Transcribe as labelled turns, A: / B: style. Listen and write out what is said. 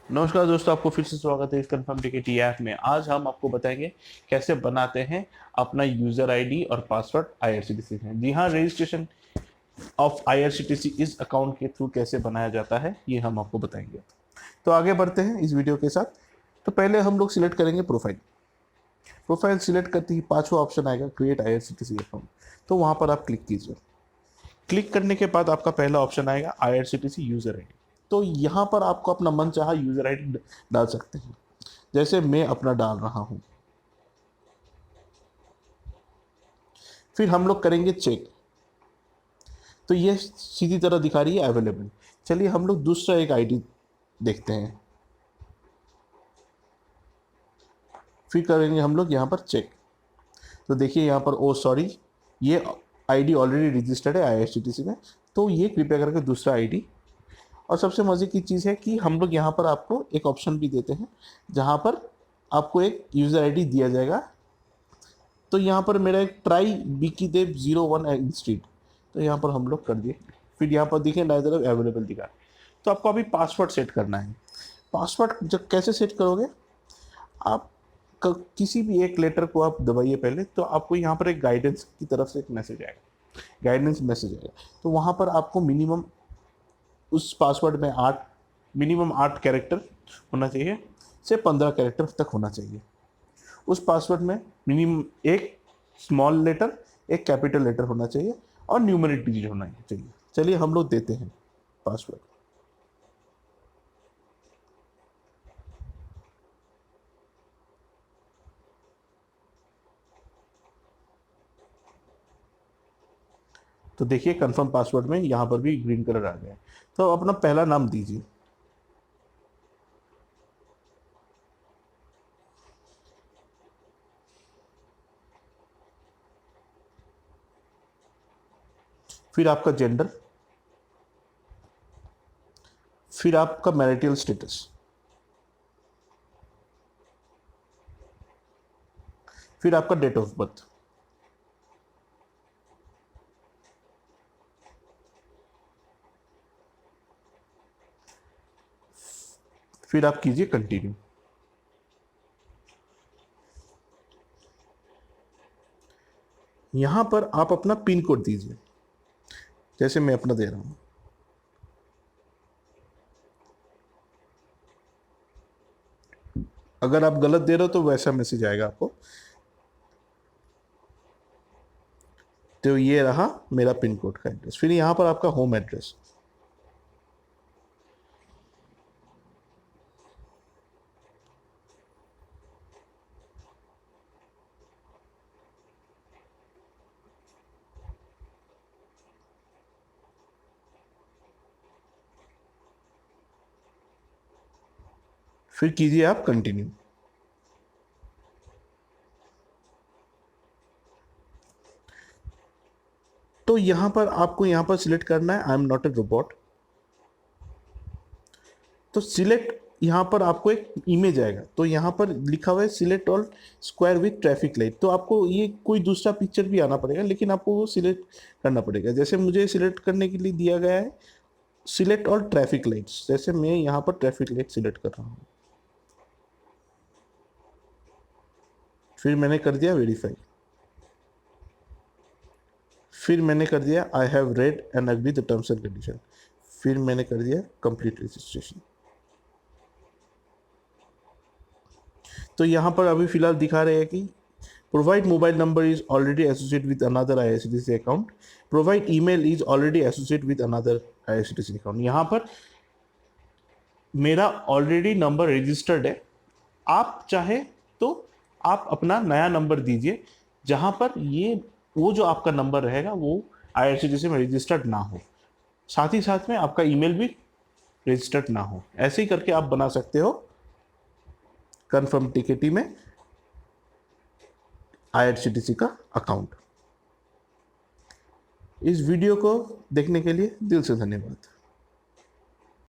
A: नमस्कार दोस्तों, आपको फिर से स्वागत है इस कन्फर्म टिकट ऐप में। आज हम आपको बताएंगे कैसे बनाते हैं अपना यूजर आईडी और पासवर्ड आईआरसीटीसी में। जी हाँ, रजिस्ट्रेशन ऑफ आईआरसीटीसी इस अकाउंट के थ्रू कैसे बनाया जाता है ये हम आपको बताएंगे। तो आगे बढ़ते हैं इस वीडियो के साथ। तो पहले हम लोग सिलेक्ट करेंगे प्रोफाइल। प्रोफाइल सिलेक्ट करते ही पांचवा ऑप्शन आएगा क्रिएट आईआरसीटीसी अकाउंट। तो वहाँ पर आप क्लिक कीजिए। क्लिक करने के बाद आपका पहला ऑप्शन आएगा आईआरसीटीसी यूजर आईडी। तो यहाँ पर आपको अपना मन चाहा यूजर आईडी डाल सकते हैं, जैसे मैं अपना डाल रहा हूं। फिर हम लोग करेंगे चेक। तो ये सीधी तरह दिखा रही है अवेलेबल। चलिए हम लोग दूसरा एक आईडी देखते हैं। फिर करेंगे हम लोग यहाँ पर चेक। तो देखिए यहाँ पर ओ सॉरी, ये आईडी ऑलरेडी रजिस्टर्ड है आईआरसीटीसी में, तो ये कृपया करके दूसरा आईडी। और सबसे मज़े की चीज़ है कि हम लोग यहाँ पर आपको एक ऑप्शन भी देते हैं जहाँ पर आपको एक यूज़र आईडी दिया जाएगा। तो यहाँ पर मेरा एक ट्राई बीकी देव 01 इंस्टीट, तो यहाँ पर हम लोग कर दिए। फिर यहाँ पर दिखे दाएं तरफ अवेलेबल दिखा। तो आपको अभी पासवर्ड सेट करना है। पासवर्ड जब कैसे सेट करोगे, आप किसी भी एक लेटर को आप दबाइए पहले, तो आपको यहाँ पर एक गाइडेंस की तरफ से एक मैसेज आएगा, गाइडेंस मैसेज आएगा। तो वहाँ पर आपको मिनिमम उस पासवर्ड में 8 कैरेक्टर होना चाहिए से 15 कैरेक्टर तक होना चाहिए। उस पासवर्ड में मिनिमम एक स्मॉल लेटर, एक कैपिटल लेटर होना चाहिए और न्यूमेरिक डिजिट होना चाहिए। चलिए हम लोग देते हैं पासवर्ड। तो देखिए कंफर्म पासवर्ड में यहाँ पर भी ग्रीन कलर आ गया है। तो अपना पहला नाम दीजिए। फिर आपका जेंडर, फिर आपका मैरिटल स्टेटस, फिर आपका डेट ऑफ बर्थ, फिर आप कीजिए कंटिन्यू। यहां पर आप अपना पिन कोड दीजिए, जैसे मैं अपना दे रहा हूं। अगर आप गलत दे रहे हो तो वैसा मैसेज आएगा आपको। तो ये रहा मेरा पिन कोड का एड्रेस। फिर यहाँ पर आपका होम एड्रेस, फिर कीजिए आप कंटिन्यू। तो यहाँ पर आपको यहाँ पर सिलेक्ट करना है I am not a robot. तो सिलेक्ट, यहाँ पर आपको एक इमेज आएगा, तो यहाँ पर लिखा हुआ है select all square with traffic light. तो आपको ये कोई दूसरा पिक्चर भी आना पड़ेगा, लेकिन आपको वो सिलेक्ट करना पड़ेगा। जैसे मुझे सिलेक्ट करने के लिए दिया गया है सिलेक्ट ऑल ट्रैफिक लाइट्स, जैसे मैं यहाँ पर ट्रैफिक लाइट सिलेक्ट कर रहा हूँ। फिर मैंने कर दिया वेरीफाई। फिर मैंने कर दिया I have read and agree the terms and condition. फिर मैंने कर दिया कंप्लीट रजिस्ट्रेशन। तो यहाँ पर अभी फिलहाल दिखा रहे हैं कि provide mobile number is already associate with another IRCTC account, provide email is already associate with another IRCTC account. यहाँ पर मेरा ऑलरेडी नंबर रजिस्टर्ड है। आप चाहे तो आप अपना नया नंबर दीजिए, जहाँ पर ये वो जो आपका नंबर रहेगा वो आईआरसीटीसी में रजिस्टर्ड ना हो, साथ ही साथ में आपका ईमेल भी रजिस्टर्ड ना हो। ऐसे ही करके आप बना सकते हो कन्फर्म टिकटी में आईआरसीटीसी का अकाउंट। इस वीडियो को देखने के लिए दिल से धन्यवाद।